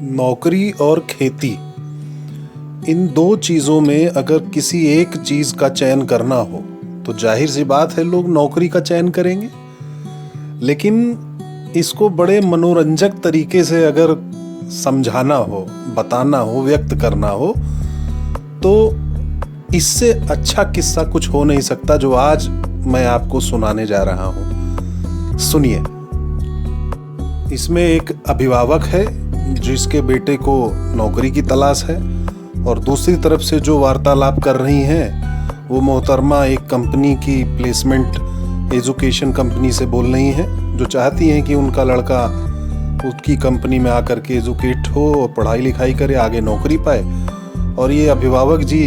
नौकरी और खेती, इन दो चीज़ों में अगर किसी एक चीज़ का चयन करना हो तो जाहिर सी बात है लोग नौकरी का चयन करेंगे। लेकिन इसको बड़े मनोरंजक तरीके से अगर समझाना हो, बताना हो, व्यक्त करना हो तो इससे अच्छा किस्सा कुछ हो नहीं सकता जो आज मैं आपको सुनाने जा रहा हूँ। सुनिए। इसमें एक अभिभावक है जिसके बेटे को नौकरी की तलाश है और दूसरी तरफ से जो वार्तालाप कर रही हैं वो मोहतरमा एक कंपनी की प्लेसमेंट एजुकेशन कंपनी से बोल रही हैं जो चाहती हैं कि उनका लड़का उसकी कंपनी में आकर के एजुकेट हो और पढ़ाई लिखाई करे, आगे नौकरी पाए। और ये अभिभावक जी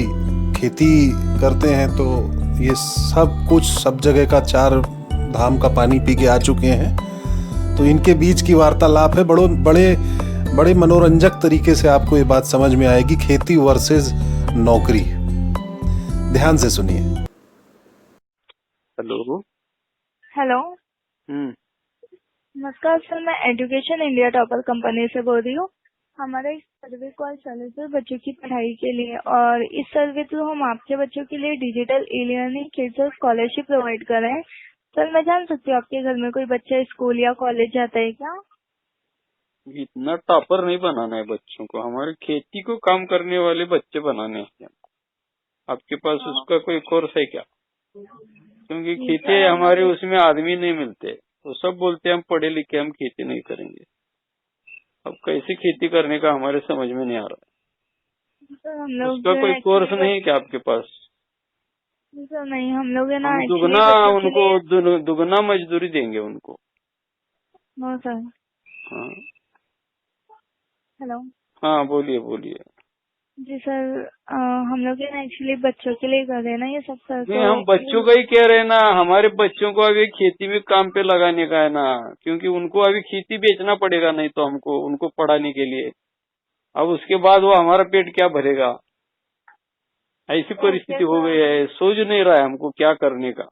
खेती करते हैं तो ये सब कुछ सब जगह का चार धाम का पानी पी के आ चुके हैं। तो इनके बीच की वार्तालाप है, बड़े मनोरंजक तरीके से आपको ये बात समझ में आएगी, खेती वर्सेस नौकरी। ध्यान से सुनिए। हेलो। हेलो। नमस्कार सर, मैं एजुकेशन इंडिया टॉपर कंपनी से बोल रही हूँ। हमारा एक सर्वे कॉल चले सर बच्चों की पढ़ाई के लिए, और इस सर्वे थ्रू हम आपके बच्चों के लिए डिजिटल ई लर्निंग किट्स और स्कॉलरशिप प्रोवाइड कर रहे हैं। सर मैं जान सकती हूँ आपके घर में कोई बच्चा स्कूल या कॉलेज जाता है क्या? इतना टॉपर नहीं बनाना है बच्चों को, हमारे खेती को काम करने वाले बच्चे बनाने हैं। आपके पास उसका कोई कोर्स है क्या? क्योंकि खेती हमारे उसमें आदमी नहीं मिलते, तो सब बोलते हैं हम पढ़े लिखे, हम खेती नहीं करेंगे। अब कैसे खेती करने का हमारे समझ में नहीं आ रहा है। सर हम लोग उसका कोई कोर्स नहीं है क्या आपके पास? सर नहीं, हम लोग है ना दुगना मजदूरी देंगे उनको। No sir. हाँ हेलो। हाँ, बोलिए। जी सर, हम लोग है ना एक्चुअली बच्चों के लिए कर रहे हैं ना ये सब सर। नहीं, हम बच्चों का ही कह रहे हैं ना, हमारे बच्चों को अभी खेती में काम पे लगाने का है ना, क्योंकि उनको अभी खेती बेचना पड़ेगा, नहीं तो हमको उनको पढ़ाने के लिए। अब उसके बाद वो हमारा पेट क्या भरेगा? ऐसी परिस्थिति हो गई है, सोच नहीं रहा है हमको क्या करने का।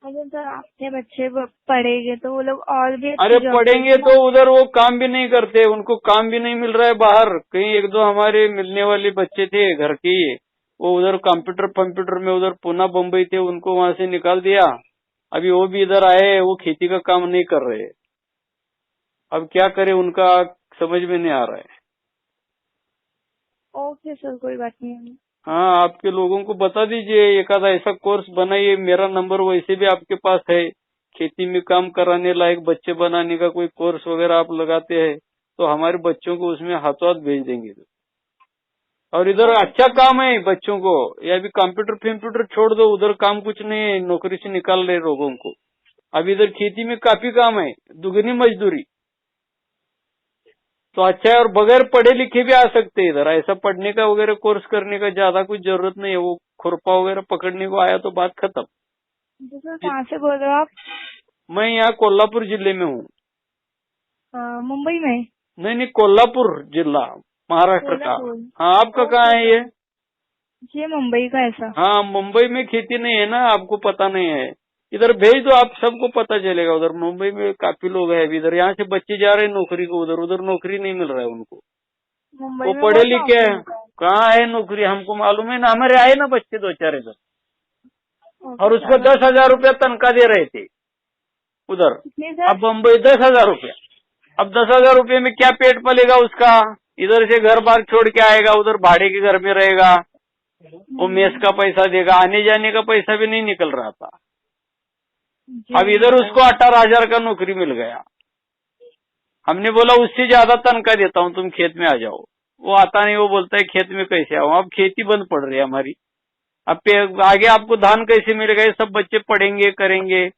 अरे सर आपके बच्चे पढ़ेंगे तो वो लोग और भी अरे पढ़ेंगे तो उधर वो काम भी नहीं करते, उनको काम भी नहीं मिल रहा है बाहर। कहीं एक दो हमारे मिलने वाले बच्चे थे घर के ही, वो उधर कंप्यूटर में उधर पूना बम्बई थे, उनको वहां से निकाल दिया। अभी वो भी इधर आए, वो खेती का काम नहीं कर रहे। अब क्या करे, उनका समझ में नहीं आ रहा है। ओके सर, कोई बात नहीं। हाँ, आपके लोगों को बता दीजिए, एक आधा ऐसा कोर्स बनाइए। मेरा नंबर वैसे भी आपके पास है, खेती में काम कराने लायक बच्चे बनाने का कोई कोर्स वगैरह आप लगाते हैं तो हमारे बच्चों को उसमें हाथों हाथ भेज देंगे। और इधर अच्छा काम है बच्चों को, या अभी कंप्यूटर छोड़ दो, उधर काम कुछ नहीं है, नौकरी से निकाल रहे लोगों को। अब इधर खेती में काफी काम है, दुगनी मजदूरी तो अच्छा है। और बगैर पढ़े लिखे भी आ सकते हैं इधर, ऐसा पढ़ने का वगैरह कोर्स करने का ज्यादा कुछ जरूरत नहीं है। वो खुरपा वगैरह पकड़ने को आया तो बात खत्म। सर कहाँ से बोल रहे हो आप? मैं यहाँ कोल्हापुर जिले में हूँ। मुंबई में? नहीं, कोल्हापुर जिला, महाराष्ट्र का। हाँ, आपका कहाँ है ये? जी मुंबई का। ऐसा? हाँ, मुंबई में खेती नहीं है ना, आपको पता नहीं है। इधर भेज दो, आप सबको पता चलेगा। उधर मुंबई में काफी लोग हैं अभी, इधर यहाँ से बच्चे जा रहे हैं नौकरी को, उधर नौकरी नहीं मिल रहा है उनको। वो पढ़े लिखे हैं, कहाँ है नौकरी हमको मालूम है ना। हमारे आए ना बच्चे दो चार इधर, और उसको 10,000 रुपया तनख्वाह दे रहे थे उधर। अब मुंबई 10,000 रुपया, अब 10,000 रुपये में क्या पेट पलेगा उसका? इधर से घर बार छोड़ के आएगा, उधर भाड़े के घर में रहेगा, वो मेस का पैसा देगा, आने जाने का पैसा भी नहीं निकल रहा था। अब इधर उसको 18,000 का नौकरी मिल गया। हमने बोला उससे ज्यादा तनख्वाह देता हूँ, तुम खेत में आ जाओ। वो आता नहीं, वो बोलता है खेत में कैसे आऊँ। अब खेती बंद पड़ रही है हमारी। अब आगे आपको धान कैसे मिलेगा? ये सब बच्चे पढ़ेंगे, करेंगे,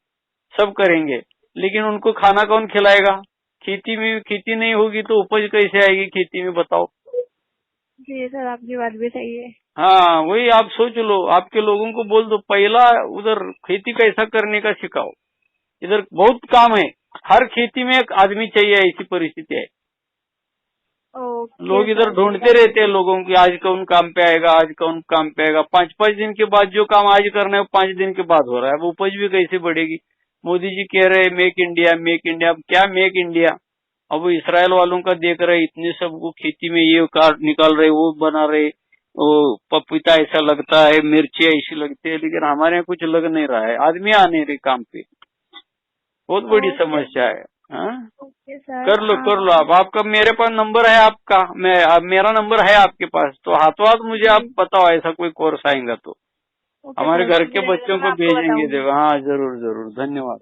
सब करेंगे, लेकिन उनको खाना कौन खिलाएगा? खेती नहीं होगी तो उपज कैसे आएगी खेती में, बताओ। जी सर, आपकी बात भी सही है। हाँ, वही आप सोच लो, आपके लोगों को बोल दो पहला उधर खेती कैसा करने का सिखाओ। इधर बहुत काम है, हर खेती में एक आदमी चाहिए, ऐसी परिस्थिति है। लोग इधर ढूंढते रहते हैं लोगों की, आज कौन काम पे आएगा, आज कौन काम पे आएगा। 5-5 दिन के बाद जो काम आज करना है वो 5 दिन के बाद हो रहा है। अब उपज भी कैसे बढ़ेगी? मोदी जी कह रहे हैं मेक इंडिया, मेक इंडिया। क्या मेक इंडिया? अब वो इसराइल वालों का देख रहे, इतने सबको खेती में ये काट निकाल रहे, वो बना रहे, वो पपीता ऐसा लगता है, मिर्ची ऐसी लगती है, लेकिन हमारे यहाँ कुछ लग नहीं रहा है, आदमी आ नहीं रहे काम पे। बहुत बड़ी समस्या है। हाँ, ओके सर। कर लो आप। आपका मेरे पास नंबर है आपका, मेरा नंबर है आपके पास, तो हाथों हाथ मुझे आप बताओ, ऐसा कोई कोर्स आएगा तो ओके हमारे सर, घर के जरूर बच्चों मैं को आपको भेजेंगे। बताऊंगी। देखो, हाँ जरूर जरूर, धन्यवाद।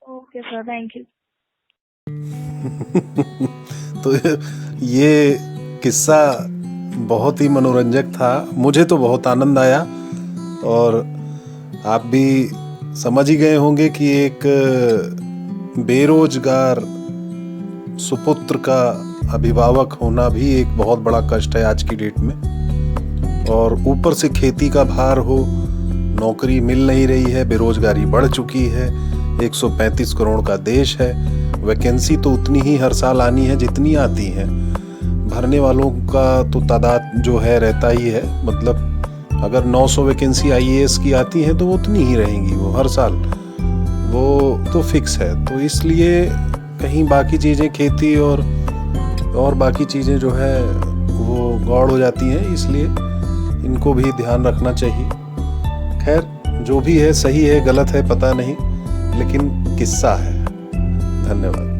Okay sir, thank you. तो ये किस्सा बहुत ही मनोरंजक था, मुझे तो बहुत आनंद आया, और आप भी समझ ही गए होंगे कि एक बेरोजगार सुपुत्र का अभिभावक होना भी एक बहुत बड़ा कष्ट है आज की डेट में। और ऊपर से खेती का भार हो, नौकरी मिल नहीं रही है, बेरोजगारी बढ़ चुकी है, 135 करोड़ का देश है, वैकेंसी तो उतनी ही हर साल आनी है जितनी आती है, भरने वालों का तो तादाद जो है रहता ही है, मतलब अगर 900 वैकेंसी IAS की आती हैं तो उतनी ही रहेंगी वो हर साल, वो तो फिक्स है। तो इसलिए कहीं बाकी चीज़ें, खेती और बाकी चीज़ें जो है वो गौड़ हो जाती हैं, इसलिए इनको भी ध्यान रखना चाहिए। खैर, जो भी है सही है गलत है पता नहीं, लेकिन किस्सा है। धन्यवाद।